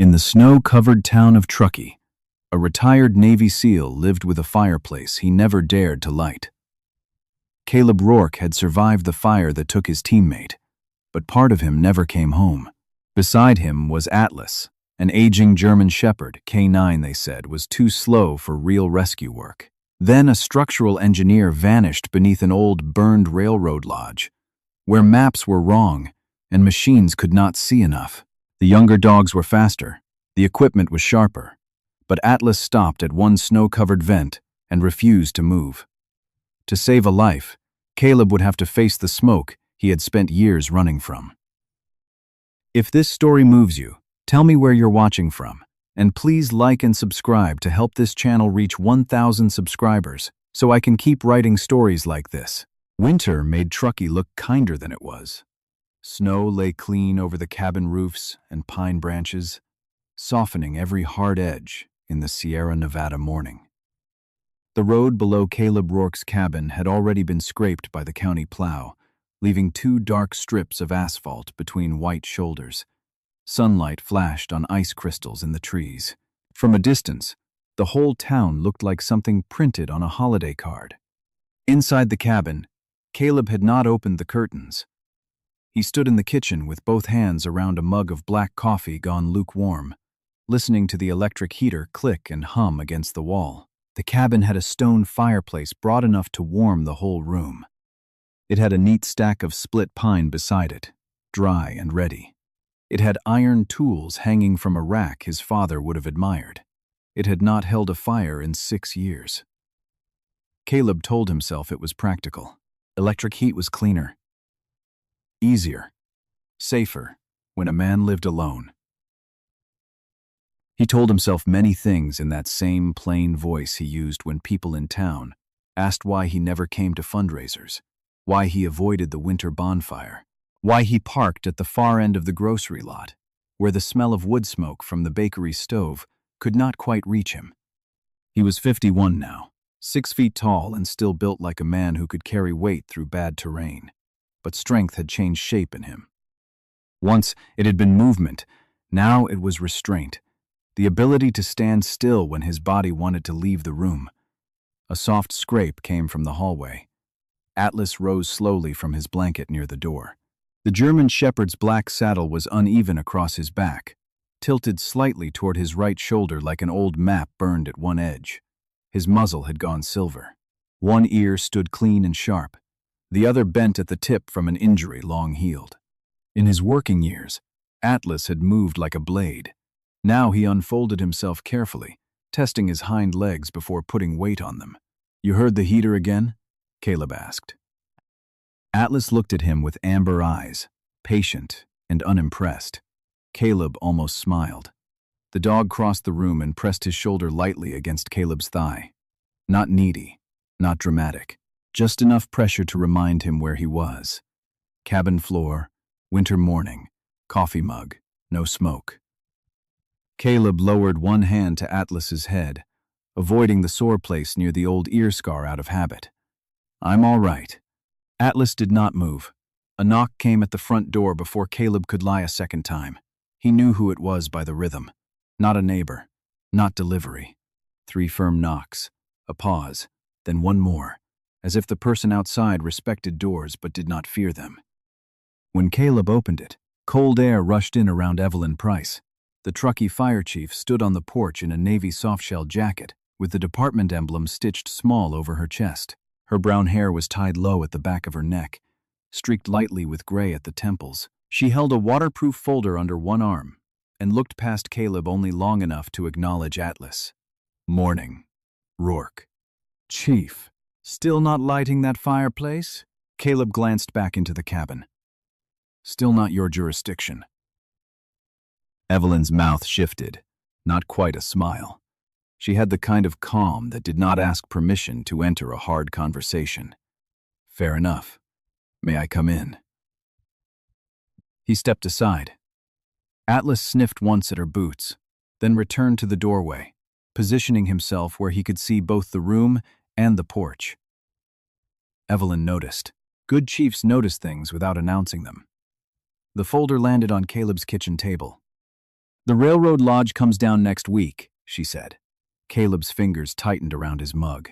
In the snow-covered town of Truckee, a retired Navy SEAL lived with a fireplace he never dared to light. Caleb Rourke had survived the fire that took his teammate, but part of him never came home. Beside him was Atlas, an aging German Shepherd. K9, they said, was too slow for real rescue work. Then a structural engineer vanished beneath an old burned railroad lodge, where maps were wrong and machines could not see enough. The younger dogs were faster, the equipment was sharper, but Atlas stopped at one snow-covered vent and refused to move. To save a life, Caleb would have to face the smoke he had spent years running from. If this story moves you, tell me where you're watching from, and please like and subscribe to help this channel reach 1,000 subscribers so I can keep writing stories like this. Winter made Truckee look kinder than it was. Snow lay clean over the cabin roofs and pine branches, softening every hard edge in the Sierra Nevada morning. The road below Caleb Rourke's cabin had already been scraped by the county plow, leaving two dark strips of asphalt between white shoulders. Sunlight flashed on ice crystals in the trees. From a distance, the whole town looked like something printed on a holiday card. Inside the cabin, Caleb had not opened the curtains. He stood in the kitchen with both hands around a mug of black coffee gone lukewarm, listening to the electric heater click and hum against the wall. The cabin had a stone fireplace broad enough to warm the whole room. It had a neat stack of split pine beside it, dry and ready. It had iron tools hanging from a rack his father would have admired. It had not held a fire in 6 years. Caleb told himself it was practical. Electric heat was cleaner, easier, safer when a man lived alone. He told himself many things in that same plain voice he used when people in town asked why he never came to fundraisers, why he avoided the winter bonfire, why he parked at the far end of the grocery lot, where the smell of wood smoke from the bakery stove could not quite reach him. He was 51 now, 6 feet tall and still built like a man who could carry weight through bad terrain. But strength had changed shape in him. Once it had been movement, now it was restraint, the ability to stand still when his body wanted to leave the room. A soft scrape came from the hallway. Atlas rose slowly from his blanket near the door. The German Shepherd's black saddle was uneven across his back, tilted slightly toward his right shoulder like an old map burned at one edge. His muzzle had gone silver. One ear stood clean and sharp, the other bent at the tip from an injury long healed. In his working years, Atlas had moved like a blade. Now he unfolded himself carefully, testing his hind legs before putting weight on them. "You heard the heater again?" Caleb asked. Atlas looked at him with amber eyes, patient and unimpressed. Caleb almost smiled. The dog crossed the room and pressed his shoulder lightly against Caleb's thigh. Not needy, not dramatic. Just enough pressure to remind him where he was. Cabin floor, winter morning, coffee mug, no smoke. Caleb lowered one hand to Atlas's head, avoiding the sore place near the old ear scar out of habit. "I'm all right." Atlas did not move. A knock came at the front door before Caleb could lie a second time. He knew who it was by the rhythm. Not a neighbor, not delivery. 3 firm knocks, a pause, then one more, as if the person outside respected doors but did not fear them. When Caleb opened it, cold air rushed in around Evelyn Price. The Truckee fire chief stood on the porch in a Navy softshell jacket, with the department emblem stitched small over her chest. Her brown hair was tied low at the back of her neck, streaked lightly with gray at the temples. She held a waterproof folder under one arm and looked past Caleb only long enough to acknowledge Atlas. "Morning, Rourke." "Chief. Still not lighting that fireplace?" Caleb glanced back into the cabin. "Still not your jurisdiction." Evelyn's mouth shifted, not quite a smile. She had the kind of calm that did not ask permission to enter a hard conversation. "Fair enough. May I come in?" He stepped aside. Atlas sniffed once at her boots, then returned to the doorway, positioning himself where he could see both the room and the porch. Evelyn noticed. Good chiefs notice things without announcing them. The folder landed on Caleb's kitchen table. The railroad lodge comes down next week, she said. Caleb's fingers tightened around his mug.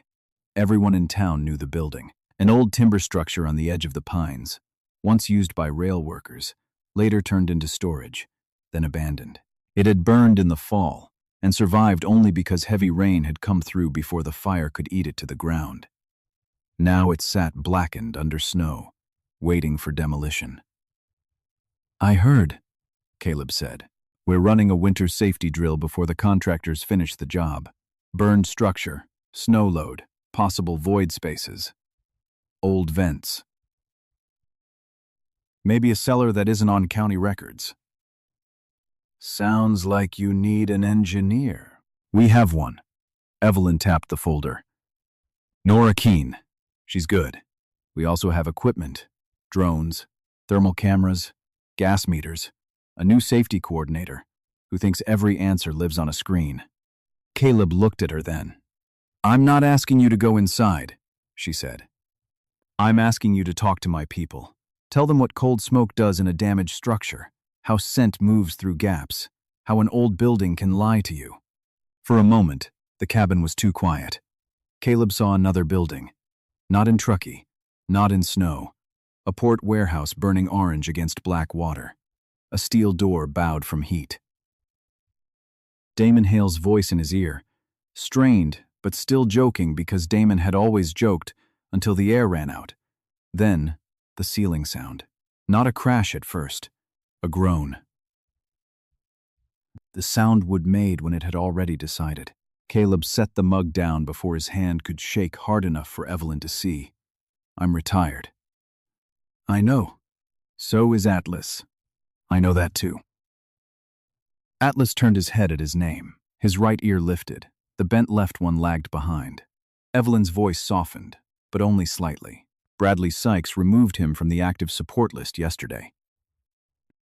Everyone in town knew the building, an old timber structure on the edge of the pines, once used by rail workers, later turned into storage, then abandoned. It had burned in the fall, and survived only because heavy rain had come through before the fire could eat it to the ground. Now it sat blackened under snow, waiting for demolition. I heard, Caleb said. We're running a winter safety drill before the contractors finish the job. Burned structure, snow load, possible void spaces, old vents. Maybe a cellar that isn't on county records. Sounds like you need an engineer. We have one. Evelyn tapped the folder. Nora Keene. She's good. We also have equipment, drones, thermal cameras, gas meters, a new safety coordinator who thinks every answer lives on a screen. Caleb looked at her then. I'm not asking you to go inside, she said. I'm asking you to talk to my people. Tell them what cold smoke does in a damaged structure, how scent moves through gaps, how an old building can lie to you. For a moment, the cabin was too quiet. Caleb saw another building. Not in Truckee, not in snow. A port warehouse burning orange against black water. A steel door bowed from heat. Damon Hale's voice in his ear, strained but still joking because Damon had always joked until the air ran out. Then, the ceiling sound. Not a crash at first, a groan. The sound Wood made when it had already decided. Caleb set the mug down before his hand could shake hard enough for Evelyn to see. I'm retired. I know. So is Atlas. I know that too. Atlas turned his head at his name. His right ear lifted. The bent left one lagged behind. Evelyn's voice softened, but only slightly. Bradley Sykes removed him from the active support list yesterday.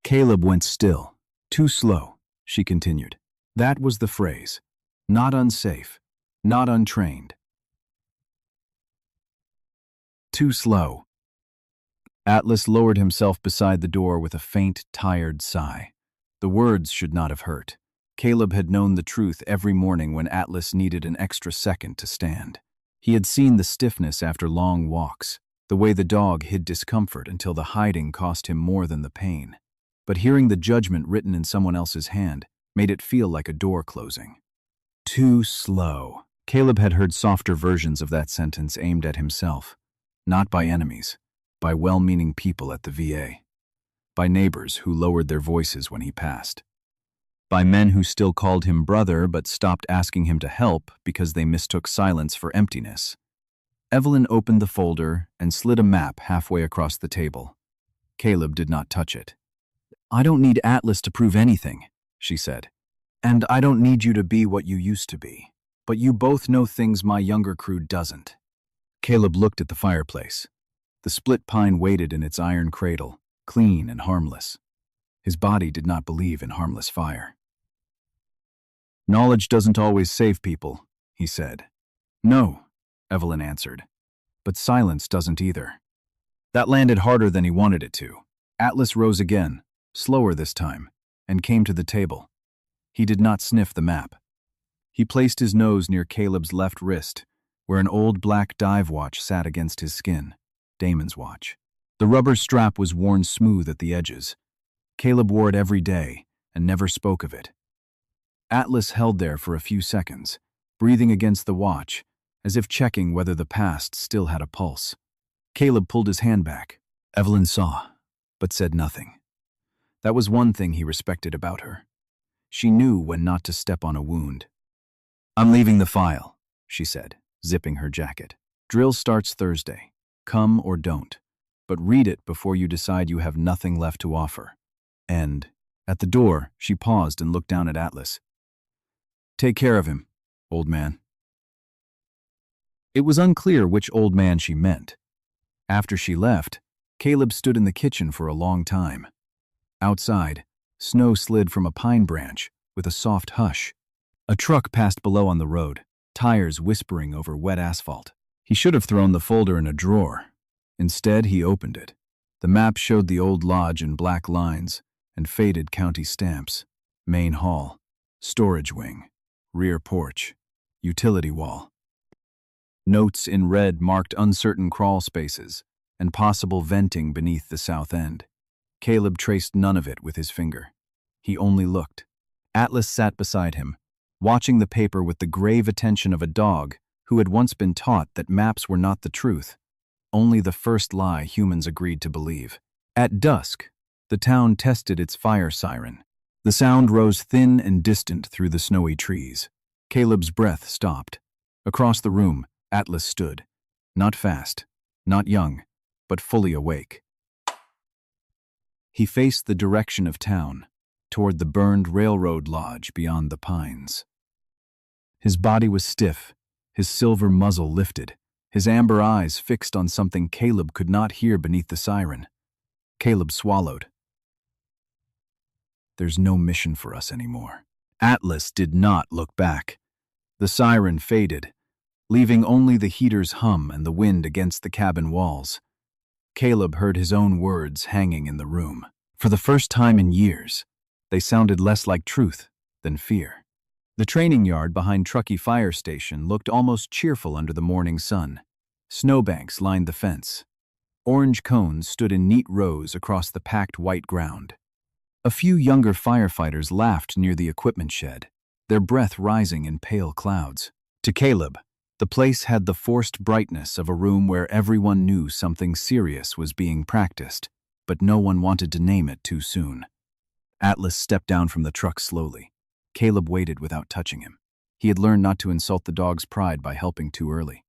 Caleb went still. Too slow, she continued. That was the phrase. Not unsafe, not untrained. Too slow. Atlas lowered himself beside the door with a faint, tired sigh. The words should not have hurt. Caleb had known the truth every morning when Atlas needed an extra second to stand. He had seen the stiffness after long walks, the way the dog hid discomfort until the hiding cost him more than the pain. But hearing the judgment written in someone else's hand made it feel like a door closing. Too slow. Caleb had heard softer versions of that sentence aimed at himself. Not by enemies, by well-meaning people at the VA. By neighbors who lowered their voices when he passed. By men who still called him brother but stopped asking him to help because they mistook silence for emptiness. Evelyn opened the folder and slid a map halfway across the table. Caleb did not touch it. I don't need Atlas to prove anything, she said. And I don't need you to be what you used to be. But you both know things my younger crew doesn't. Caleb looked at the fireplace. The split pine waited in its iron cradle, clean and harmless. His body did not believe in harmless fire. Knowledge doesn't always save people, he said. No, Evelyn answered. But silence doesn't either. That landed harder than he wanted it to. Atlas rose again, slower this time, and came to the table. He did not sniff the map. He placed his nose near Caleb's left wrist, where an old black dive watch sat against his skin, Damon's watch. The rubber strap was worn smooth at the edges. Caleb wore it every day and never spoke of it. Atlas held there for a few seconds, breathing against the watch, as if checking whether the past still had a pulse. Caleb pulled his hand back. Evelyn saw, but said nothing. That was one thing he respected about her. She knew when not to step on a wound. I'm leaving the file, she said, zipping her jacket. Drill starts Thursday. Come or don't. But read it before you decide you have nothing left to offer. And, at the door, she paused and looked down at Atlas. Take care of him, old man. It was unclear which old man she meant. After she left, Caleb stood in the kitchen for a long time. Outside, snow slid from a pine branch with a soft hush. A truck passed below on the road, tires whispering over wet asphalt. He should have thrown the folder in a drawer. Instead, he opened it. The map showed the old lodge in black lines and faded county stamps. Main hall, storage wing, rear porch, utility wall. Notes in red marked uncertain crawl spaces and possible venting beneath the south end. Caleb traced none of it with his finger. He only looked. Atlas sat beside him, watching the paper with the grave attention of a dog who had once been taught that maps were not the truth, only the first lie humans agreed to believe. At dusk, the town tested its fire siren. The sound rose thin and distant through the snowy trees. Caleb's breath stopped. Across the room, Atlas stood. Not fast, not young, but fully awake. He faced the direction of town, toward the burned railroad lodge beyond the pines. His body was stiff, his silver muzzle lifted, his amber eyes fixed on something Caleb could not hear beneath the siren. Caleb swallowed. There's no mission for us anymore. Atlas did not look back. The siren faded, leaving only the heater's hum and the wind against the cabin walls. Caleb heard his own words hanging in the room. For the first time in years, they sounded less like truth than fear. The training yard behind Truckee Fire Station looked almost cheerful under the morning sun. Snowbanks lined the fence. Orange cones stood in neat rows across the packed white ground. A few younger firefighters laughed near the equipment shed, their breath rising in pale clouds. To Caleb, the place had the forced brightness of a room where everyone knew something serious was being practiced, but no one wanted to name it too soon. Atlas stepped down from the truck slowly. Caleb waited without touching him. He had learned not to insult the dog's pride by helping too early.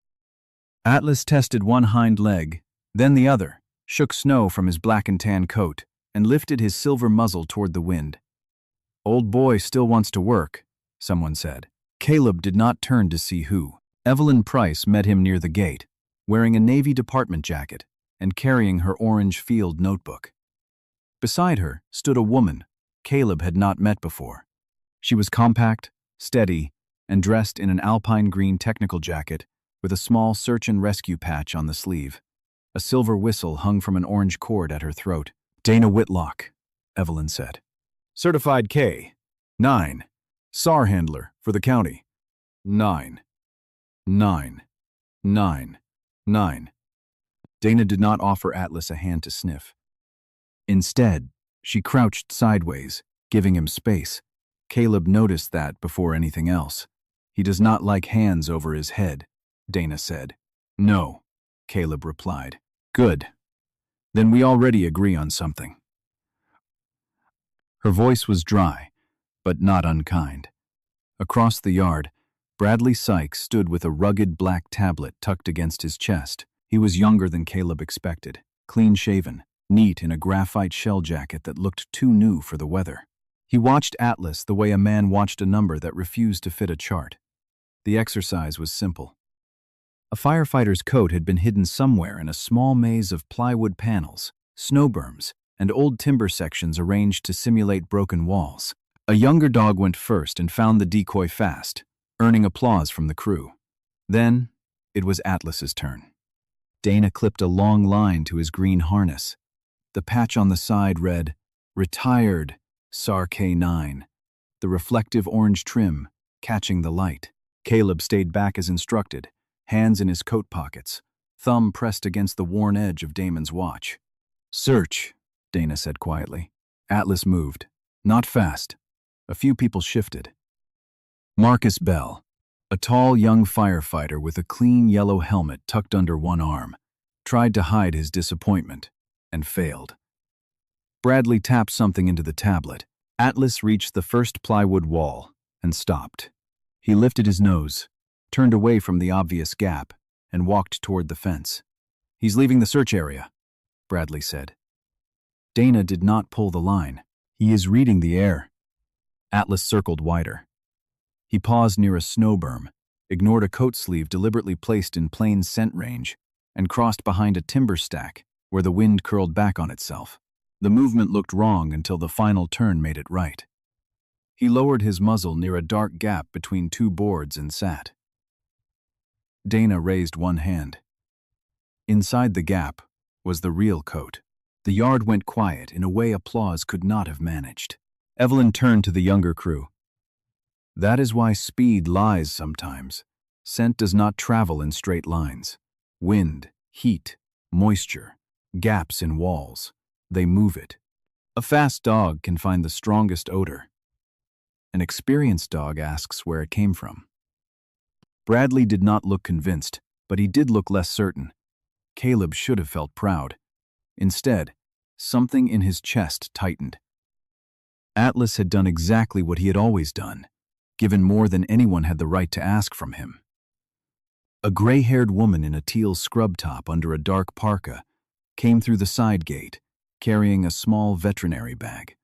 Atlas tested one hind leg, then the other, shook snow from his black and tan coat, and lifted his silver muzzle toward the wind. "Old boy still wants to work," someone said. Caleb did not turn to see who. Evelyn Price met him near the gate, wearing a Navy department jacket and carrying her orange field notebook. Beside her stood a woman Caleb had not met before. She was compact, steady, and dressed in an alpine green technical jacket with a small search and rescue patch on the sleeve. A silver whistle hung from an orange cord at her throat. "Dana Whitlock," Evelyn said. "Certified K. 9. SAR handler for the county. 9. 9. 9. 9. Dana did not offer Atlas a hand to sniff. Instead, she crouched sideways, giving him space. Caleb noticed that before anything else. "He does not like hands over his head," Dana said. "No," Caleb replied. "Good. Then we already agree on something." Her voice was dry, but not unkind. Across the yard, Bradley Sykes stood with a rugged black tablet tucked against his chest. He was younger than Caleb expected, clean-shaven, neat in a graphite shell jacket that looked too new for the weather. He watched Atlas the way a man watched a number that refused to fit a chart. The exercise was simple. A firefighter's coat had been hidden somewhere in a small maze of plywood panels, snow berms, and old timber sections arranged to simulate broken walls. A younger dog went first and found the decoy fast, earning applause from the crew. Then, it was Atlas's turn. Dana clipped a long line to his green harness. The patch on the side read, "Retired, SAR K9, the reflective orange trim, catching the light. Caleb stayed back as instructed, hands in his coat pockets, thumb pressed against the worn edge of Damon's watch. "Search," Dana said quietly. Atlas moved. Not fast. A few people shifted. Marcus Bell, a tall young firefighter with a clean yellow helmet tucked under one arm, tried to hide his disappointment and failed. Bradley tapped something into the tablet. Atlas reached the first plywood wall and stopped. He lifted his nose, turned away from the obvious gap, and walked toward the fence. "He's leaving the search area," Bradley said. Dana did not pull the line. "He is reading the air." Atlas circled wider. He paused near a snow berm, ignored a coat sleeve deliberately placed in plain scent range, and crossed behind a timber stack where the wind curled back on itself. The movement looked wrong until the final turn made it right. He lowered his muzzle near a dark gap between two boards and sat. Dana raised one hand. Inside the gap was the real coat. The yard went quiet in a way applause could not have managed. Evelyn turned to the younger crew. That is why speed lies sometimes. Scent does not travel in straight lines. Wind, heat, moisture, gaps in walls. They move it. A fast dog can find the strongest odor. An experienced dog asks where it came from. Bradley did not look convinced, but he did look less certain. Caleb should have felt proud. Instead, something in his chest tightened. Atlas had done exactly what he had always done, given more than anyone had the right to ask from him. A gray-haired woman in a teal scrub top under a dark parka came through the side gate, carrying a small veterinary bag.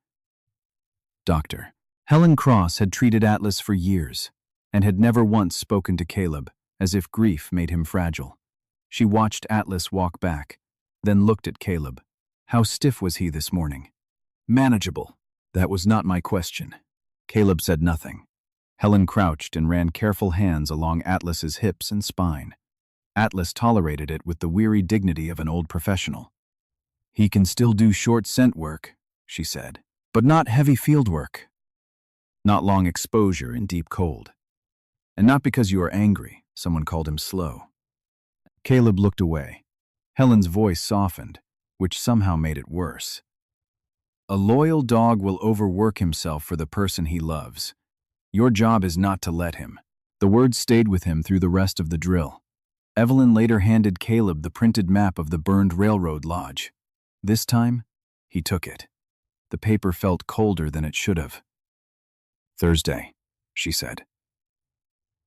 Doctor. Helen Cross had treated Atlas for years and had never once spoken to Caleb, as if grief made him fragile. She watched Atlas walk back, then looked at Caleb. How stiff was he this morning? Manageable. That was not my question. Caleb said nothing. Helen crouched and ran careful hands along Atlas's hips and spine. Atlas tolerated it with the weary dignity of an old professional. He can still do short scent work, she said, but not heavy field work. Not long exposure in deep cold. And not because you are angry, someone called him slow. Caleb looked away. Helen's voice softened, which somehow made it worse. A loyal dog will overwork himself for the person he loves. Your job is not to let him. The words stayed with him through the rest of the drill. Evelyn later handed Caleb the printed map of the burned railroad lodge. This time, he took it. The paper felt colder than it should have. Thursday, she said.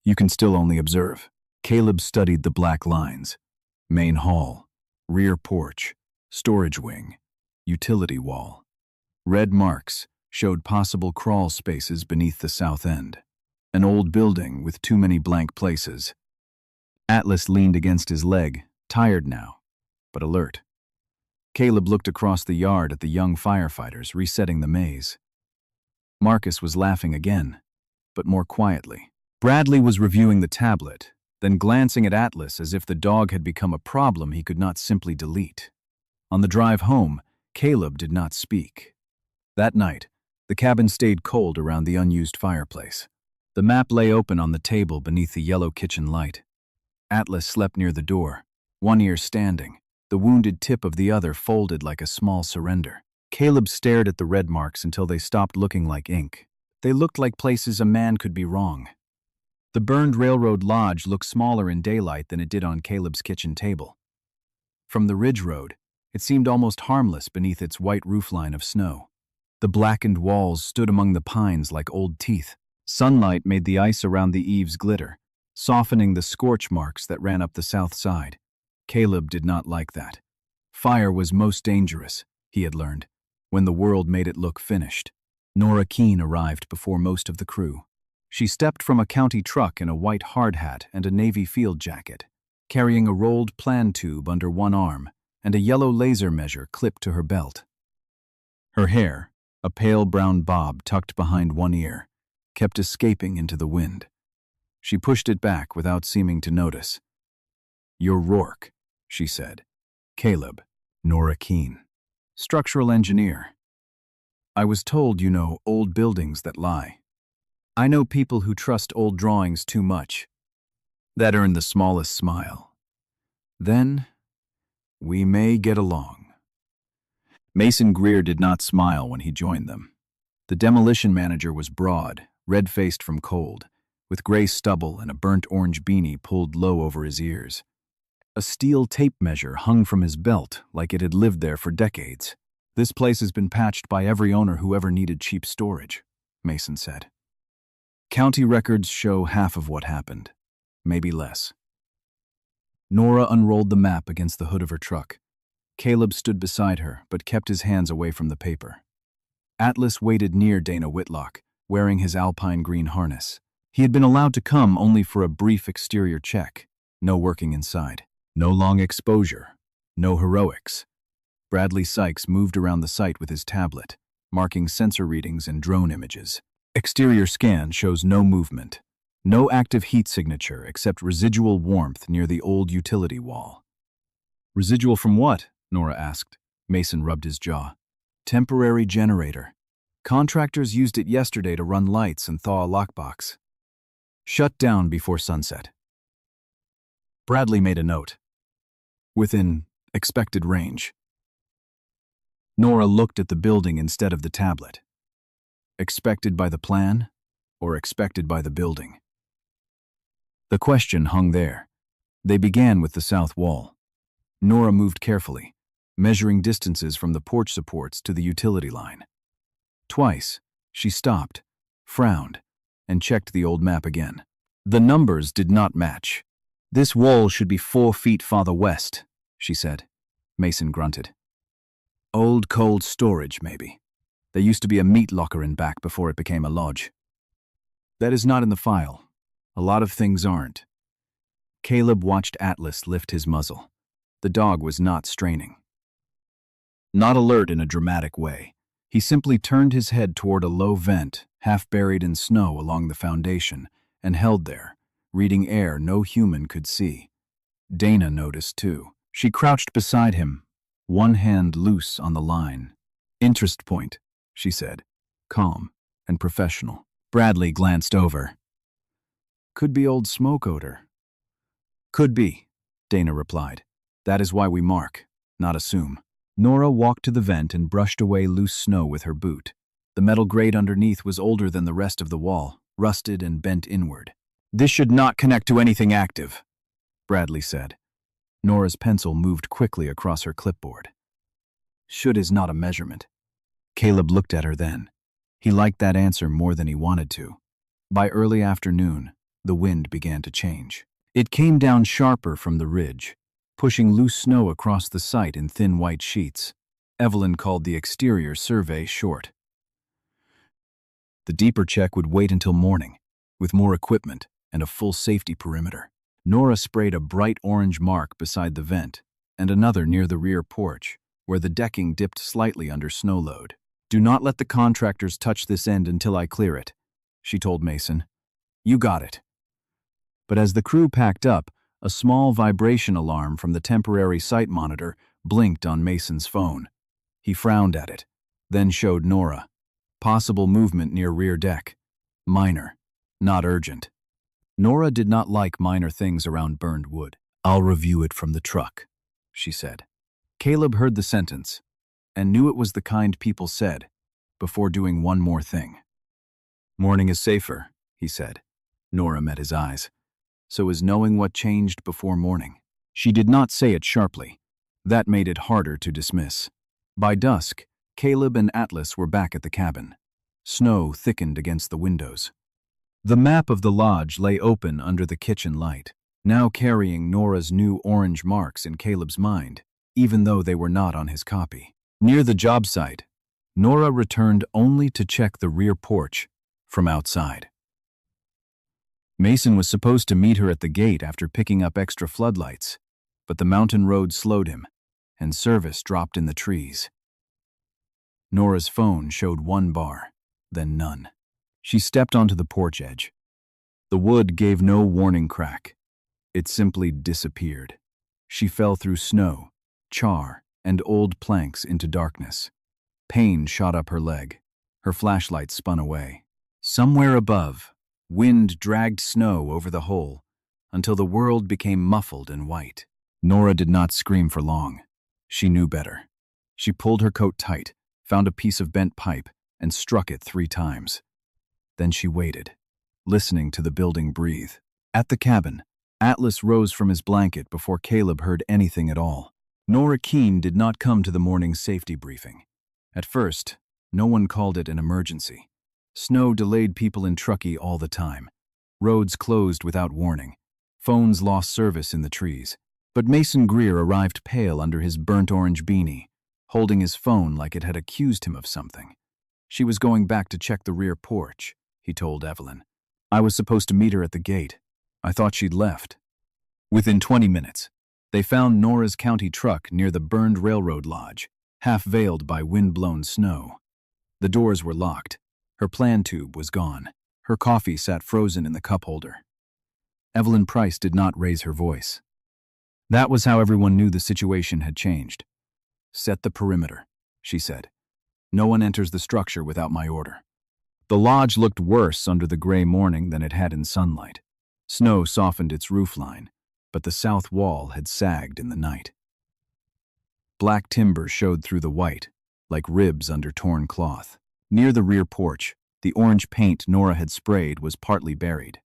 You can still only observe. Caleb studied the black lines. Main hall, rear porch, storage wing, utility wall. Red marks showed possible crawl spaces beneath the south end. An old building with too many blank places. Atlas leaned against his leg, tired now, but alert. Caleb looked across the yard at the young firefighters resetting the maze. Marcus was laughing again, but more quietly. Bradley was reviewing the tablet, then glancing at Atlas as if the dog had become a problem he could not simply delete. On the drive home, Caleb did not speak. That night, the cabin stayed cold around the unused fireplace. The map lay open on the table beneath the yellow kitchen light. Atlas slept near the door, one ear standing, the wounded tip of the other folded like a small surrender. Caleb stared at the red marks until they stopped looking like ink. They looked like places a man could be wrong. The burned railroad lodge looked smaller in daylight than it did on Caleb's kitchen table. From the ridge road, it seemed almost harmless beneath its white roofline of snow. The blackened walls stood among the pines like old teeth. Sunlight made the ice around the eaves glitter, softening the scorch marks that ran up the south side. Caleb did not like that. Fire was most dangerous, he had learned, when the world made it look finished. Nora Keene arrived before most of the crew. She stepped from a county truck in a white hard hat and a navy field jacket, carrying a rolled plan tube under one arm and a yellow laser measure clipped to her belt. Her hair, a pale brown bob tucked behind one ear, kept escaping into the wind. She pushed it back without seeming to notice. You're Rourke, she said. Caleb, Nora Keene. Structural engineer. I was told you know old buildings that lie. I know people who trust old drawings too much. That earned the smallest smile. Then, we may get along. Mason Greer did not smile when he joined them. The demolition manager was broad, red-faced from cold, with gray stubble and a burnt orange beanie pulled low over his ears. A steel tape measure hung from his belt like it had lived there for decades. This place has been patched by every owner who ever needed cheap storage, Mason said. County records show half of what happened, maybe less. Nora unrolled the map against the hood of her truck. Caleb stood beside her, but kept his hands away from the paper. Atlas waited near Dana Whitlock, wearing his alpine green harness. He had been allowed to come only for a brief exterior check. No working inside. No long exposure. No heroics. Bradley Sykes moved around the site with his tablet, marking sensor readings and drone images. Exterior scan shows no movement. No active heat signature except residual warmth near the old utility wall. Residual from what? Nora asked. Mason rubbed his jaw. Temporary generator. Contractors used it yesterday to run lights and thaw a lockbox. Shut down before sunset. Bradley made a note. Within expected range. Nora looked at the building instead of the tablet. Expected by the plan, or expected by the building? The question hung there. They began with the south wall. Nora moved carefully, measuring distances from the porch supports to the utility line. Twice, she stopped, frowned, and checked the old map again. The numbers did not match. "This wall should be 4 feet farther west," she said. Mason grunted. "Old cold storage, maybe. There used to be a meat locker in back before it became a lodge." "That is not in the file. A lot of things aren't." Caleb watched Atlas lift his muzzle. The dog was not straining. Not alert in a dramatic way. He simply turned his head toward a low vent, half buried in snow along the foundation, and held there, reading air no human could see. Dana noticed too. She crouched beside him, one hand loose on the line. "Interest point," she said, calm and professional. Bradley glanced over. "Could be old smoke odor." "Could be," Dana replied. "That is why we mark, not assume." Nora walked to the vent and brushed away loose snow with her boot. The metal grate underneath was older than the rest of the wall, rusted and bent inward. "This should not connect to anything active," Bradley said. Nora's pencil moved quickly across her clipboard. "Should is not a measurement." Caleb looked at her then. He liked that answer more than he wanted to. By early afternoon, the wind began to change. It came down sharper from the ridge, pushing loose snow across the site in thin white sheets. Evelyn called the exterior survey short. The deeper check would wait until morning, with more equipment and a full safety perimeter. Nora sprayed a bright orange mark beside the vent and another near the rear porch, where the decking dipped slightly under snow load. "Do not let the contractors touch this end until I clear it," she told Mason. "You got it." But as the crew packed up, a small vibration alarm from the temporary site monitor blinked on Mason's phone. He frowned at it, then showed Nora. Possible movement near rear deck. Minor, not urgent. Nora did not like minor things around burned wood. "I'll review it from the truck," she said. Caleb heard the sentence and knew it was the kind people said before doing one more thing. "Morning is safer," he said. Nora met his eyes. So is knowing what changed before morning. She did not say it sharply. That made it harder to dismiss. By dusk, Caleb and Atlas were back at the cabin. Snow thickened against the windows. The map of the lodge lay open under the kitchen light, now carrying Nora's new orange marks in Caleb's mind, even though they were not on his copy. Near the job site, Nora returned only to check the rear porch from outside. Mason was supposed to meet her at the gate after picking up extra floodlights, but the mountain road slowed him, and service dropped in the trees. Nora's phone showed 1 bar, then none. She stepped onto the porch edge. The wood gave no warning crack. It simply disappeared. She fell through snow, char, and old planks into darkness. Pain shot up her leg. Her flashlight spun away. Somewhere above, wind dragged snow over the hole until the world became muffled and white. Nora did not scream for long. She knew better. She pulled her coat tight, found a piece of bent pipe, and struck it 3 times. Then she waited, listening to the building breathe. At the cabin, Atlas rose from his blanket before Caleb heard anything at all. Nora Keene did not come to the morning safety briefing. At first, no one called it an emergency. Snow delayed people in Truckee all the time. Roads closed without warning. Phones lost service in the trees. But Mason Greer arrived pale under his burnt orange beanie, holding his phone like it had accused him of something. "She was going back to check the rear porch," he told Evelyn. "I was supposed to meet her at the gate. I thought she'd left." Within 20 minutes, they found Nora's county truck near the burned railroad lodge, half veiled by wind-blown snow. The doors were locked. Her plan tube was gone. Her coffee sat frozen in the cup holder. Evelyn Price did not raise her voice. That was how everyone knew the situation had changed. "Set the perimeter," she said. No one enters the structure without my order. The lodge looked worse under the gray morning than it had in sunlight. Snow softened its roofline, but the south wall had sagged in the night. Black timber showed through the white, like ribs under torn cloth. Near the rear porch, the orange paint Nora had sprayed was partly buried.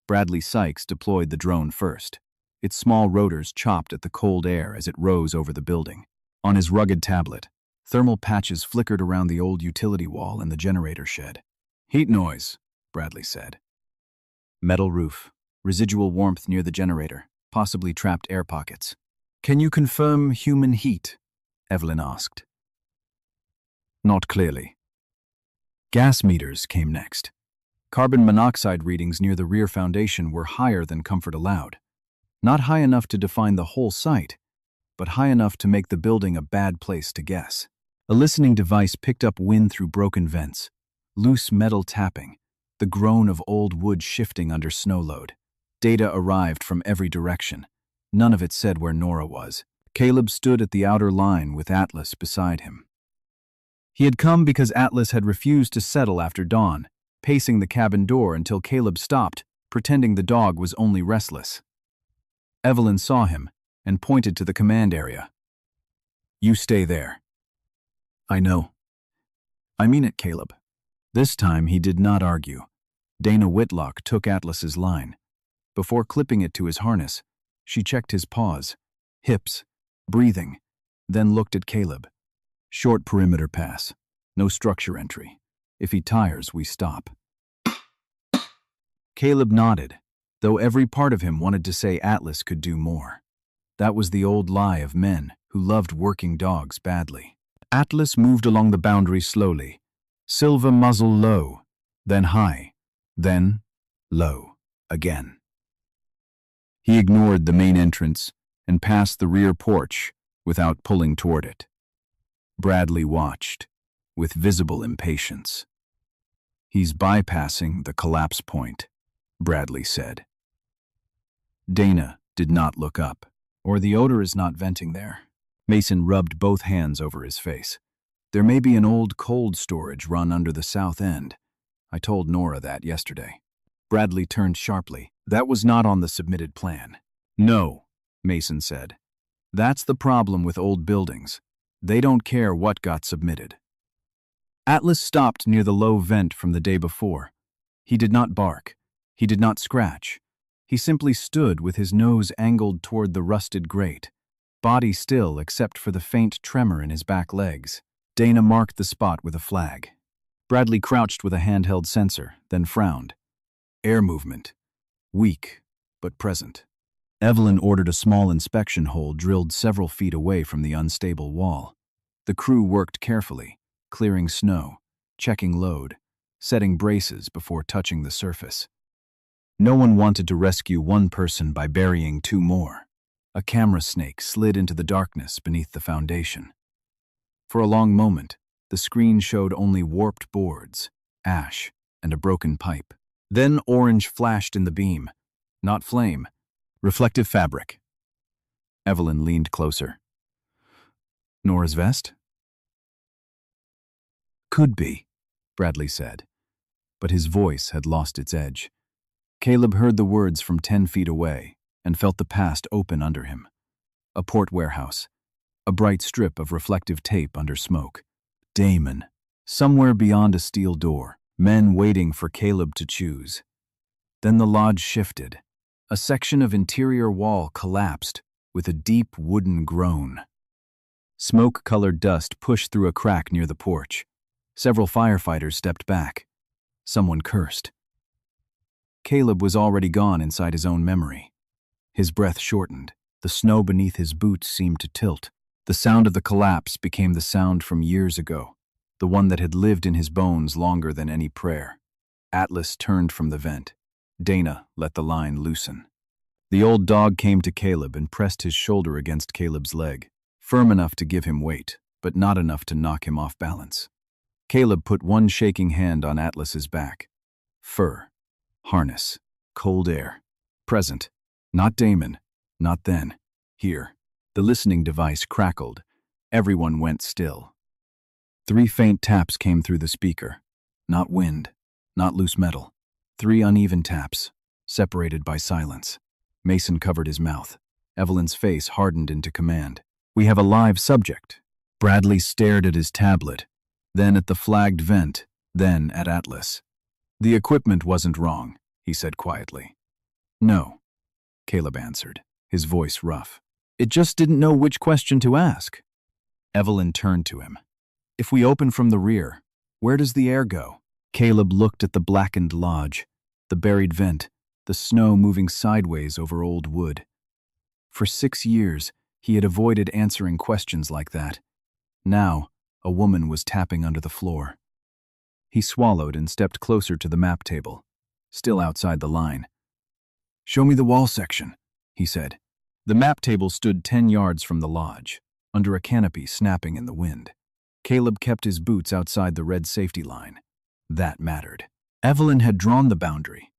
Bradley Sykes deployed the drone first. Its small rotors chopped at the cold air as it rose over the building. On his rugged tablet, thermal patches flickered around the old utility wall and the generator shed. "Heat noise," Bradley said. "Metal roof. Residual warmth near the generator, possibly trapped air pockets." "Can you confirm human heat?" Evelyn asked. "Not clearly." Gas meters came next. Carbon monoxide readings near the rear foundation were higher than comfort allowed. Not high enough to define the whole site, but high enough to make the building a bad place to guess. A listening device picked up wind through broken vents, loose metal tapping, the groan of old wood shifting under snow load. Data arrived from every direction. None of it said where Nora was. Caleb stood at the outer line with Atlas beside him. He had come because Atlas had refused to settle after dawn, pacing the cabin door until Caleb stopped, pretending the dog was only restless. Evelyn saw him and pointed to the command area. "You stay there." "I know." "I mean it, Caleb." This time he did not argue. Dana Whitlock took Atlas's line. Before clipping it to his harness, she checked his paws, hips, breathing, then looked at Caleb. "Short perimeter pass. No structure entry. If he tires, we stop." Caleb nodded, though every part of him wanted to say Atlas could do more. That was the old lie of men who loved working dogs badly. Atlas moved along the boundary slowly, silver muzzle low, then high, then low again. He ignored the main entrance and passed the rear porch without pulling toward it. Bradley watched, with visible impatience. "He's bypassing the collapse point," Bradley said. Dana did not look up. "Or the odor is not venting there." Mason rubbed both hands over his face. "There may be an old cold storage run under the south end. I told Nora that yesterday." Bradley turned sharply. "That was not on the submitted plan." "No," Mason said. "That's the problem with old buildings. They don't care what got submitted." Atlas stopped near the low vent from the day before. He did not bark. He did not scratch. He simply stood with his nose angled toward the rusted grate, body still except for the faint tremor in his back legs. Dana marked the spot with a flag. Bradley crouched with a handheld sensor, then frowned. Air movement. Weak, but present. Evelyn ordered a small inspection hole drilled several feet away from the unstable wall. The crew worked carefully, clearing snow, checking load, setting braces before touching the surface. No one wanted to rescue one person by burying two more. A camera snake slid into the darkness beneath the foundation. For a long moment, the screen showed only warped boards, ash, and a broken pipe. Then orange flashed in the beam. Not flame, reflective fabric. Evelyn leaned closer. "Nora's vest?" "Could be," Bradley said, but his voice had lost its edge. Caleb heard the words from 10 feet away and felt the past open under him. A port warehouse, a bright strip of reflective tape under smoke. Damon, somewhere beyond a steel door, men waiting for Caleb to choose. Then the lodge shifted. A section of interior wall collapsed with a deep wooden groan. Smoke-colored dust pushed through a crack near the porch. Several firefighters stepped back. Someone cursed. Caleb was already gone inside his own memory. His breath shortened. The snow beneath his boots seemed to tilt. The sound of the collapse became the sound from years ago, the one that had lived in his bones longer than any prayer. Atlas turned from the vent. Dana let the line loosen. The old dog came to Caleb and pressed his shoulder against Caleb's leg, firm enough to give him weight, but not enough to knock him off balance. Caleb put one shaking hand on Atlas's back. Fur. Harness. Cold air. Present. Not Damon. Not then. Here. The listening device crackled. Everyone went still. 3 faint taps came through the speaker. Not wind, not loose metal. 3 uneven taps, separated by silence. Mason covered his mouth. Evelyn's face hardened into command. "We have a live subject." Bradley stared at his tablet, then at the flagged vent, then at Atlas. "The equipment wasn't wrong," he said quietly. "No," Caleb answered, his voice rough. "It just didn't know which question to ask." Evelyn turned to him. "If we open from the rear, where does the air go?" Caleb looked at the blackened lodge, the buried vent, the snow moving sideways over old wood. For 6 years, he had avoided answering questions like that. Now, a woman was tapping under the floor. He swallowed and stepped closer to the map table, still outside the line. "Show me the wall section," he said. The map table stood 10 yards from the lodge, under a canopy snapping in the wind. Caleb kept his boots outside the red safety line. That mattered. Evelyn had drawn the boundary,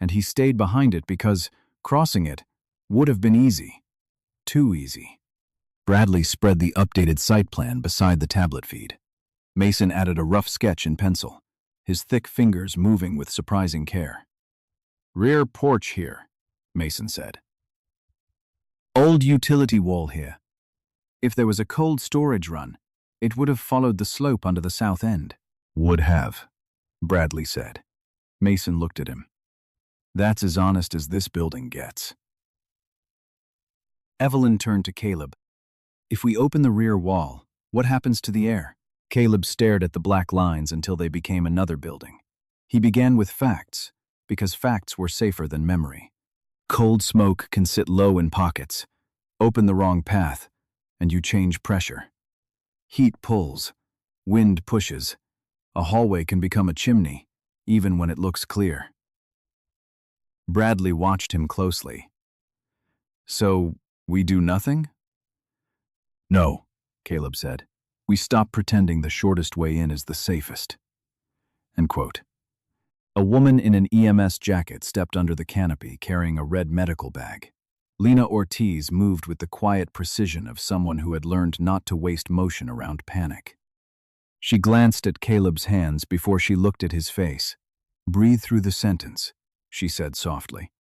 and he stayed behind it because crossing it would have been easy. Too easy. Bradley spread the updated site plan beside the tablet feed. Mason added a rough sketch in pencil, his thick fingers moving with surprising care. "Rear porch here," Mason said. "Old utility wall here. If there was a cold storage run, it would have followed the slope under the south end." "Would have," Bradley said. Mason looked at him. "That's as honest as this building gets." Evelyn turned to Caleb. "If we open the rear wall, what happens to the air?" Caleb stared at the black lines until they became another building. He began with facts, because facts were safer than memory. Cold smoke can sit low in pockets. Open the wrong path, and you change pressure. Heat pulls. Wind pushes. A hallway can become a chimney, even when it looks clear. Bradley watched him closely. "So, we do nothing?" "No," Caleb said. "We stop pretending the shortest way in is the safest." End quote. A woman in an EMS jacket stepped under the canopy carrying a red medical bag. Lena Ortiz moved with the quiet precision of someone who had learned not to waste motion around panic. She glanced at Caleb's hands before she looked at his face. "Breathe through the sentence," she said softly.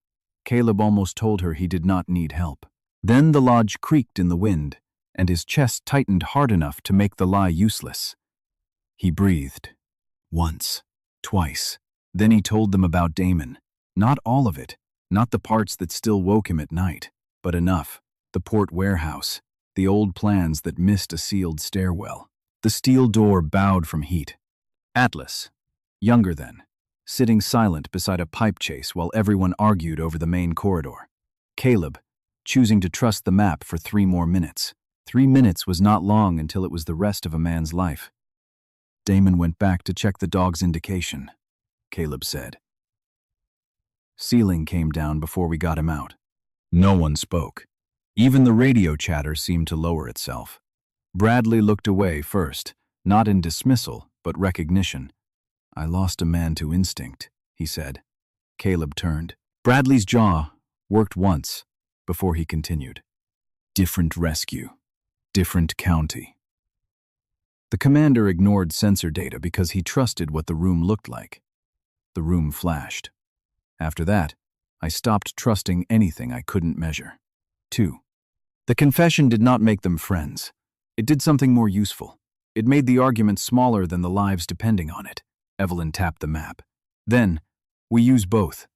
Caleb almost told her he did not need help. Then the lodge creaked in the wind, and his chest tightened hard enough to make the lie useless. He breathed. Once. Twice. Then he told them about Damon. Not all of it. Not the parts that still woke him at night. But enough. The port warehouse. The old plans that missed a sealed stairwell. The steel door bowed from heat. Atlas, younger then, sitting silent beside a pipe chase while everyone argued over the main corridor. Caleb, choosing to trust the map for 3 more minutes. 3 minutes was not long until it was the rest of a man's life. Damon went back to check the dog's indication, Caleb said. Ceiling came down before we got him out. No one spoke. Even the radio chatter seemed to lower itself. Bradley looked away first, not in dismissal, but recognition. "I lost a man to instinct," he said. Caleb turned. Bradley's jaw worked once before he continued. "Different rescue. Different county." The commander ignored sensor data because he trusted what the room looked like. The room flashed. After that, I stopped trusting anything I couldn't measure. 2. The confession did not make them friends. It did something more useful. It made the argument smaller than the lives depending on it. Evelyn tapped the map. "Then, we use both.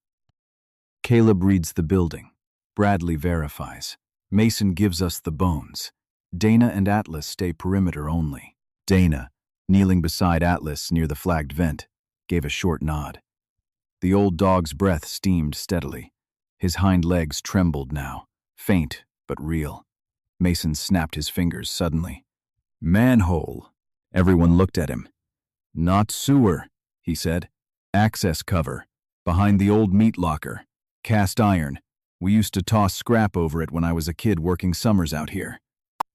Caleb reads the building. Bradley verifies. Mason gives us the bones. Dana and Atlas stay perimeter only." Dana, kneeling beside Atlas near the flagged vent, gave a short nod. The old dog's breath steamed steadily. His hind legs trembled now, faint but real. Mason snapped his fingers suddenly. "Manhole." Everyone looked at him. "Not sewer," he said. "Access cover. Behind the old meat locker. Cast iron. We used to toss scrap over it when I was a kid working summers out here."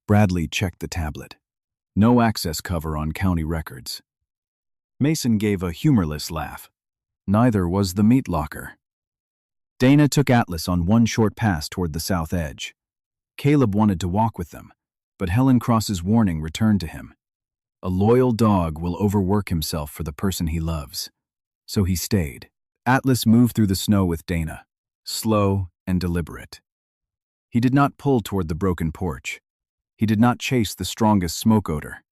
Bradley checked the tablet. No access cover on county records. Mason gave a humorless laugh. Neither was the meat locker. Dana took Atlas on one short pass toward the south edge. Caleb wanted to walk with them, but Helen Cross's warning returned to him. A loyal dog will overwork himself for the person he loves. So he stayed. Atlas moved through the snow with Dana, slow and deliberate. He did not pull toward the broken porch. He did not chase the strongest smoke odor.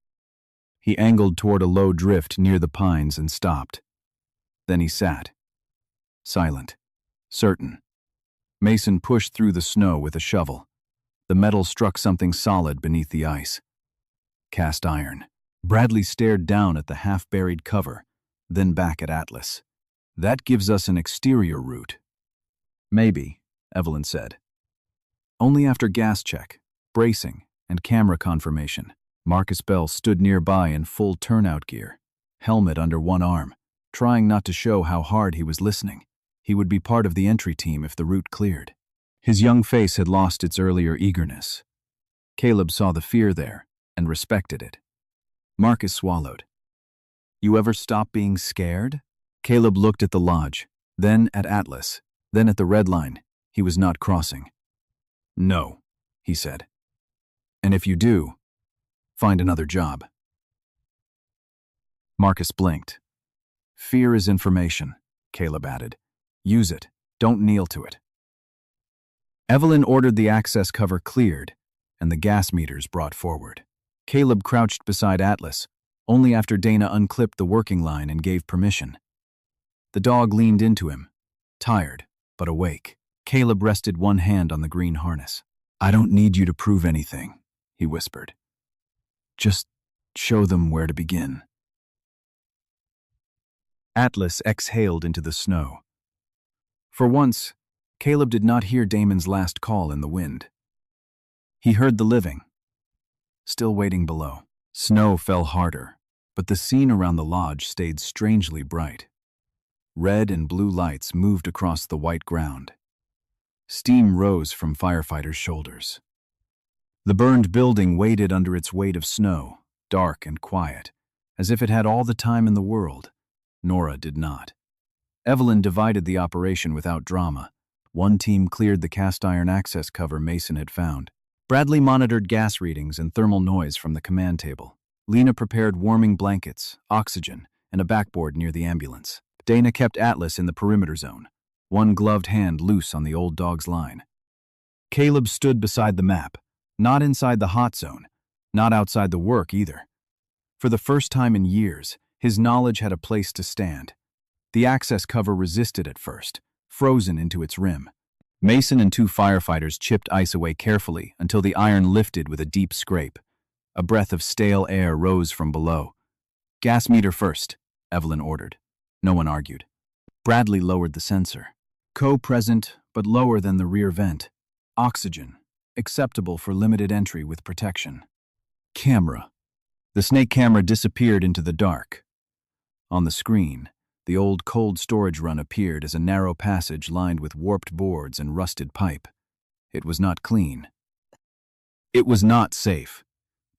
He angled toward a low drift near the pines and stopped. Then he sat, silent, certain. Mason pushed through the snow with a shovel. The metal struck something solid beneath the ice. Cast iron. Bradley stared down at the half-buried cover, then back at Atlas. That gives us an exterior route. Maybe, Evelyn said. Only after gas check, bracing, and camera confirmation. Marcus Bell stood nearby in full turnout gear, helmet under one arm, trying not to show how hard he was listening. He would be part of the entry team if the route cleared. His young face had lost its earlier eagerness. Caleb saw the fear there and respected it. Marcus swallowed. You ever stop being scared? Caleb looked at the lodge, then at Atlas, then at the red line he was not crossing. No, he said. And if you do, find another job. Marcus blinked. Fear is information, Caleb added. Use it. Don't kneel to it. Evelyn ordered the access cover cleared and the gas meters brought forward. Caleb crouched beside Atlas, only after Dana unclipped the working line and gave permission. The dog leaned into him, tired but awake. Caleb rested one hand on the green harness. I don't need you to prove anything, he whispered. Just show them where to begin. Atlas exhaled into the snow. For once, Caleb did not hear Damon's last call in the wind. He heard the living, still waiting below. Snow fell harder, but the scene around the lodge stayed strangely bright. Red and blue lights moved across the white ground. Steam rose from firefighters' shoulders. The burned building waited under its weight of snow, dark and quiet, as if it had all the time in the world. Nora did not. Evelyn divided the operation without drama. One team cleared the cast iron access cover Mason had found. Bradley monitored gas readings and thermal noise from the command table. Lena prepared warming blankets, oxygen, and a backboard near the ambulance. Dana kept Atlas in the perimeter zone, one gloved hand loose on the old dog's line. Caleb stood beside the map, not inside the hot zone, not outside the work either. For the first time in years, his knowledge had a place to stand. The access cover resisted at first, frozen into its rim. Mason and two firefighters chipped ice away carefully until the iron lifted with a deep scrape. A breath of stale air rose from below. Gas meter first, Evelyn ordered. No one argued. Bradley lowered the sensor. Co-present, but lower than the rear vent. Oxygen, acceptable for limited entry with protection. Camera. The snake camera disappeared into the dark. On the screen, the old cold storage run appeared as a narrow passage lined with warped boards and rusted pipe. It was not clean. It was not safe,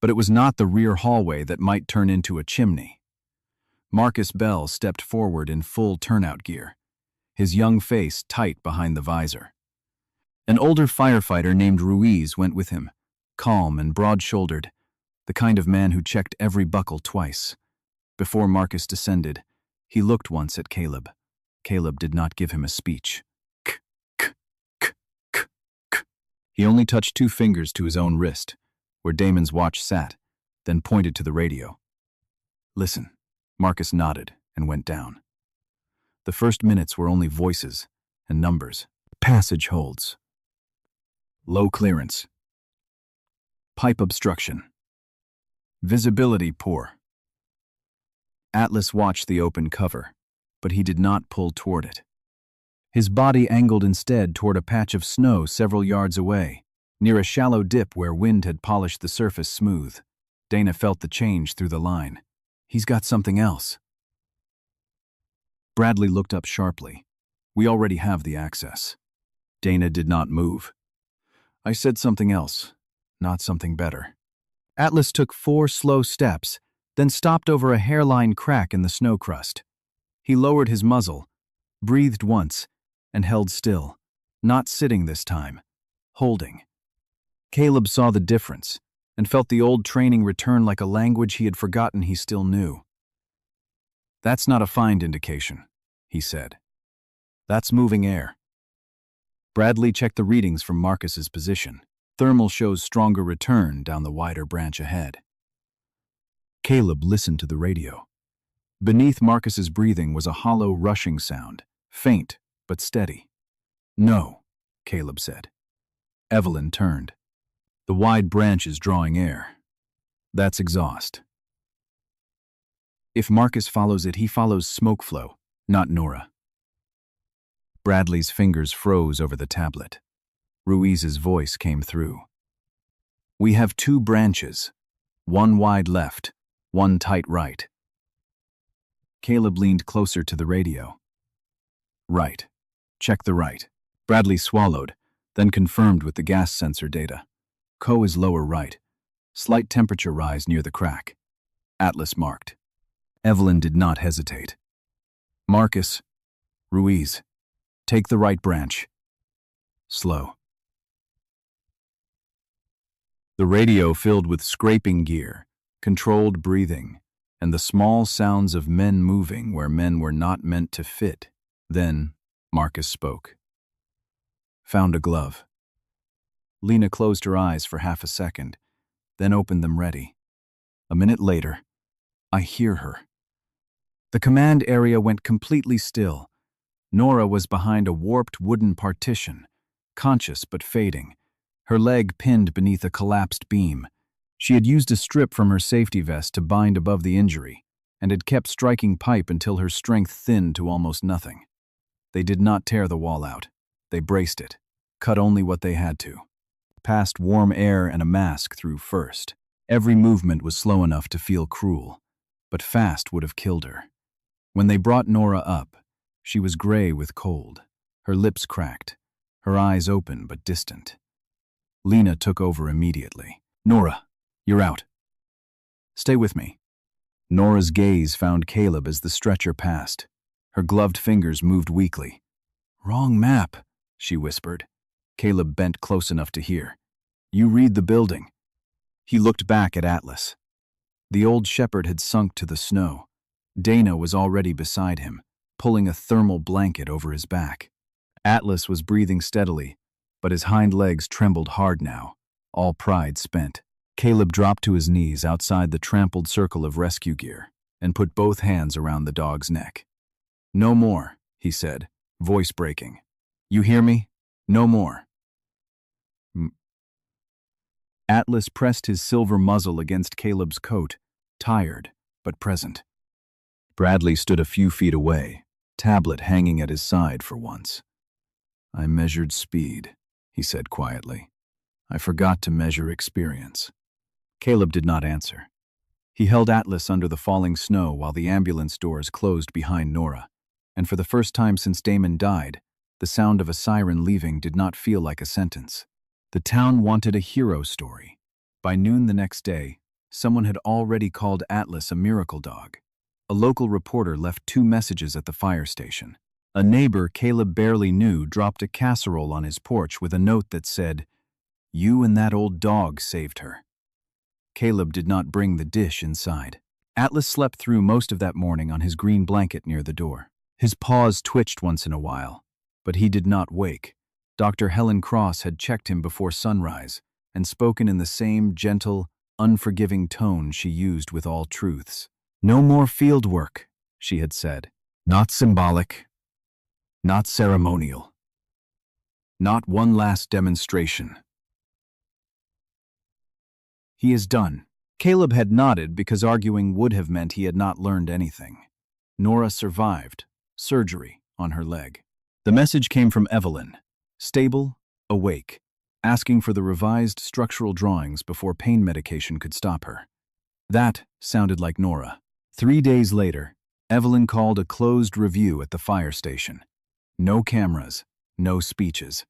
but it was not the rear hallway that might turn into a chimney. Marcus Bell stepped forward in full turnout gear, his young face tight behind the visor. An older firefighter named Ruiz went with him, calm and broad-shouldered, the kind of man who checked every buckle twice. Before Marcus descended, he looked once at Caleb. Caleb did not give him a speech. He only touched 2 fingers to his own wrist, where Damon's watch sat, then pointed to the radio. Listen. Marcus nodded and went down. The first minutes were only voices and numbers. Passage holds. Low clearance. Pipe obstruction. Visibility poor. Atlas watched the open cover, but he did not pull toward it. His body angled instead toward a patch of snow several yards away, near a shallow dip where wind had polished the surface smooth. Dana felt the change through the line. He's got something else. Bradley looked up sharply. We already have the access. Dana did not move. I said something else, not something better. Atlas took 4 slow steps, then stopped over a hairline crack in the snow crust. He lowered his muzzle, breathed once, and held still, not sitting this time, holding. Caleb saw the difference and felt the old training return like a language he had forgotten he still knew. "That's not a find indication," he said. "That's moving air." Bradley checked the readings from Marcus's position. Thermal shows stronger return down the wider branch ahead. Caleb listened to the radio. Beneath Marcus's breathing was a hollow, rushing sound, faint but steady. "No," Caleb said. Evelyn turned. "The wide branch is drawing air. That's exhaust. If Marcus follows it, he follows smoke flow, not Nora." Bradley's fingers froze over the tablet. Ruiz's voice came through. "We have 2 branches, one wide left, one tight right." Caleb leaned closer to the radio. "Right. Check the right." Bradley swallowed, then confirmed with the gas sensor data. "Co is lower right. Slight temperature rise near the crack." Atlas marked. Evelyn did not hesitate. "Marcus, Ruiz, take the right branch. Slow." The radio filled with scraping gear, controlled breathing, and the small sounds of men moving where men were not meant to fit. Then Marcus spoke. "Found a glove." Lena closed her eyes for half a second, then opened them ready. A minute later, "I hear her." The command area went completely still. Nora was behind a warped wooden partition, conscious but fading, her leg pinned beneath a collapsed beam. She had used a strip from her safety vest to bind above the injury, and had kept striking pipe until her strength thinned to almost nothing. They did not tear the wall out. They braced it, cut only what they had to. Passed warm air and a mask through first. Every movement was slow enough to feel cruel, but fast would have killed her. When they brought Nora up, she was gray with cold, her lips cracked, her eyes open but distant. Lena took over immediately. "Nora, you're out. Stay with me." Nora's gaze found Caleb as the stretcher passed. Her gloved fingers moved weakly. "Wrong map," she whispered. Caleb bent close enough to hear. "You read the building." He looked back at Atlas. The old shepherd had sunk to the snow. Dana was already beside him, pulling a thermal blanket over his back. Atlas was breathing steadily, but his hind legs trembled hard now, all pride spent. Caleb dropped to his knees outside the trampled circle of rescue gear and put both hands around the dog's neck. "No more," he said, voice breaking. "You hear me? No more." Atlas pressed his silver muzzle against Caleb's coat, tired but present. Bradley stood a few feet away, tablet hanging at his side for once. "I measured speed," he said quietly. "I forgot to measure experience." Caleb did not answer. He held Atlas under the falling snow while the ambulance doors closed behind Nora, and for the first time since Damon died, the sound of a siren leaving did not feel like a sentence. The town wanted a hero story. By noon the next day, someone had already called Atlas a miracle dog. A local reporter left 2 messages at the fire station. A neighbor Caleb barely knew dropped a casserole on his porch with a note that said, "You and that old dog saved her." Caleb did not bring the dish inside. Atlas slept through most of that morning on his green blanket near the door. His paws twitched once in a while, but he did not wake. Dr. Helen Cross had checked him before sunrise and spoken in the same gentle, unforgiving tone she used with all truths. "No more field work," she had said. "Not symbolic. Not ceremonial. Not one last demonstration. He is done." Caleb had nodded because arguing would have meant he had not learned anything. Nora survived surgery on her leg. The message came from Evelyn, stable, awake, asking for the revised structural drawings before pain medication could stop her. That sounded like Nora. 3 days later, Evelyn called a closed review at the fire station. No cameras, no speeches.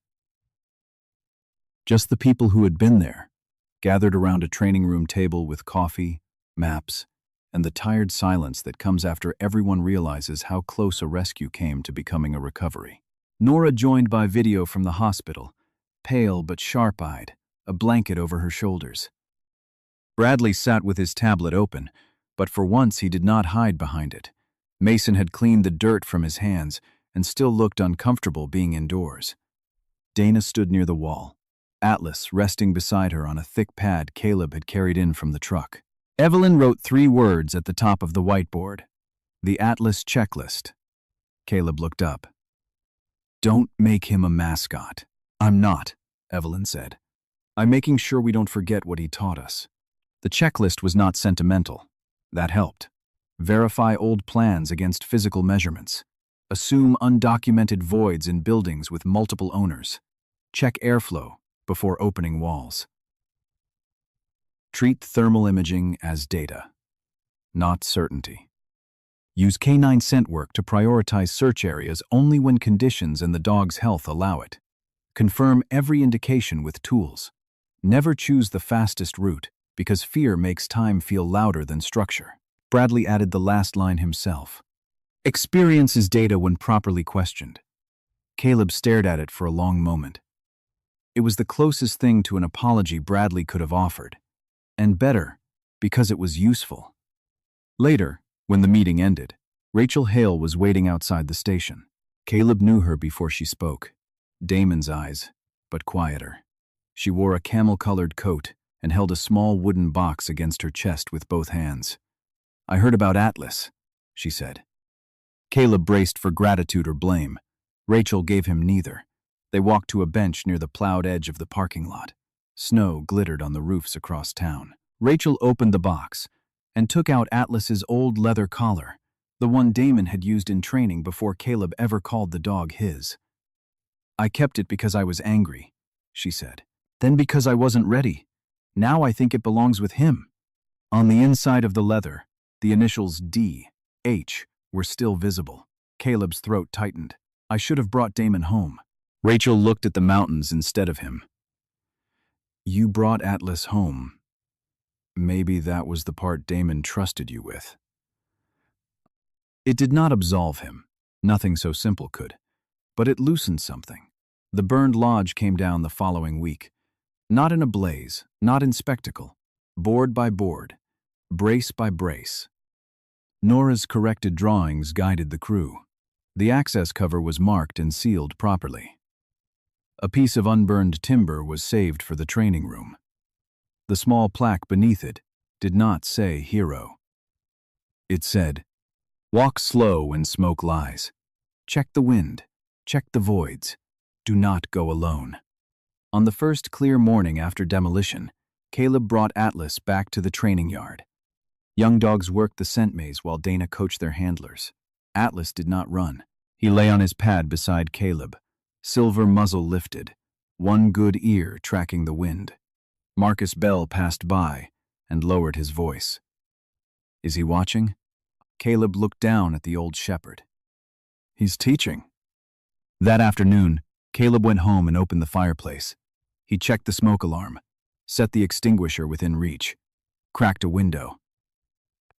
Just the people who had been there, gathered around a training room table with coffee, maps, and the tired silence that comes after everyone realizes how close a rescue came to becoming a recovery. Nora joined by video from the hospital, pale but sharp-eyed, a blanket over her shoulders. Bradley sat with his tablet open, but for once he did not hide behind it. Mason had cleaned the dirt from his hands and still looked uncomfortable being indoors. Dana stood near the wall, Atlas resting beside her on a thick pad Caleb had carried in from the truck. Evelyn wrote 3 words at the top of the whiteboard. The Atlas checklist. Caleb looked up. "Don't make him a mascot." "I'm not," Evelyn said. "I'm making sure we don't forget what he taught us." The checklist was not sentimental. That helped. Verify old plans against physical measurements. Assume undocumented voids in buildings with multiple owners. Check airflow before opening walls. Treat thermal imaging as data, not certainty. Use canine scent work to prioritize search areas only when conditions and the dog's health allow it. Confirm every indication with tools. Never choose the fastest route, because fear makes time feel louder than structure. Bradley added the last line himself. Experience is data when properly questioned. Caleb stared at it for a long moment. It was the closest thing to an apology Bradley could have offered. And better, because it was useful. Later, when the meeting ended, Rachel Hale was waiting outside the station. Caleb knew her before she spoke. Damon's eyes, but quieter. She wore a camel-colored coat and held a small wooden box against her chest with both hands. "I heard about Atlas," she said. Caleb braced for gratitude or blame. Rachel gave him neither. They walked to a bench near the plowed edge of the parking lot. Snow glittered on the roofs across town. Rachel opened the box and took out Atlas's old leather collar, the one Damon had used in training before Caleb ever called the dog his. "I kept it because I was angry," she said. "Then because I wasn't ready. Now I think it belongs with him." On the inside of the leather, the initials D, H, were still visible. Caleb's throat tightened. "I should have brought Damon home." Rachel looked at the mountains instead of him. "You brought Atlas home. Maybe that was the part Damon trusted you with." It did not absolve him. Nothing so simple could. But it loosened something. The burned lodge came down the following week. Not in a blaze, not in spectacle. Board by board. Brace by brace. Nora's corrected drawings guided the crew. The access cover was marked and sealed properly. A piece of unburned timber was saved for the training room. The small plaque beneath it did not say hero. It said, "Walk slow when smoke lies. Check the wind. Check the voids. Do not go alone." On the first clear morning after demolition, Caleb brought Atlas back to the training yard. Young dogs worked the scent maze while Dana coached their handlers. Atlas did not run. He lay on his pad beside Caleb, silver muzzle lifted, one good ear tracking the wind. Marcus Bell passed by and lowered his voice. "Is he watching?" Caleb looked down at the old shepherd. "He's teaching." That afternoon, Caleb went home and opened the fireplace. He checked the smoke alarm, set the extinguisher within reach, cracked a window,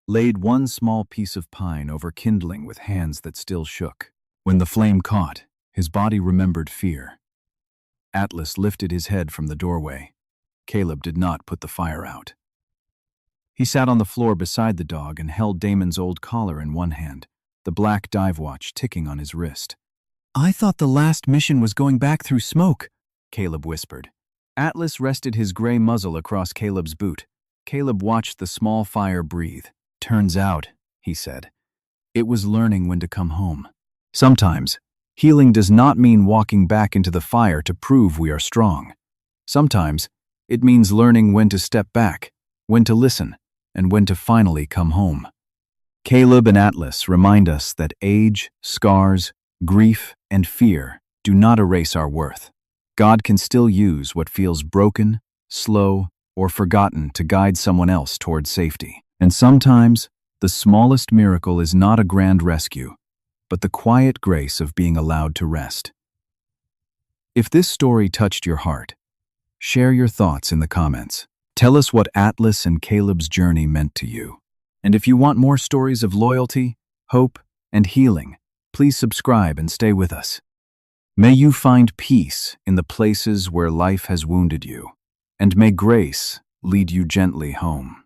laid one small piece of pine over kindling with hands that still shook. When the flame caught, his body remembered fear. Atlas lifted his head from the doorway. Caleb did not put the fire out. He sat on the floor beside the dog and held Damon's old collar in one hand, the black dive watch ticking on his wrist. "I thought the last mission was going back through smoke," Caleb whispered. Atlas rested his gray muzzle across Caleb's boot. Caleb watched the small fire breathe. "Turns out," he said, "it was learning when to come home." Sometimes, healing does not mean walking back into the fire to prove we are strong. Sometimes, it means learning when to step back, when to listen, and when to finally come home. Caleb and Atlas remind us that age, scars, grief, and fear do not erase our worth. God can still use what feels broken, slow, or forgotten to guide someone else toward safety. And sometimes, the smallest miracle is not a grand rescue, but the quiet grace of being allowed to rest. If this story touched your heart, share your thoughts in the comments. Tell us what Atlas and Caleb's journey meant to you. And if you want more stories of loyalty, hope, and healing, please subscribe and stay with us. May you find peace in the places where life has wounded you, and may grace lead you gently home.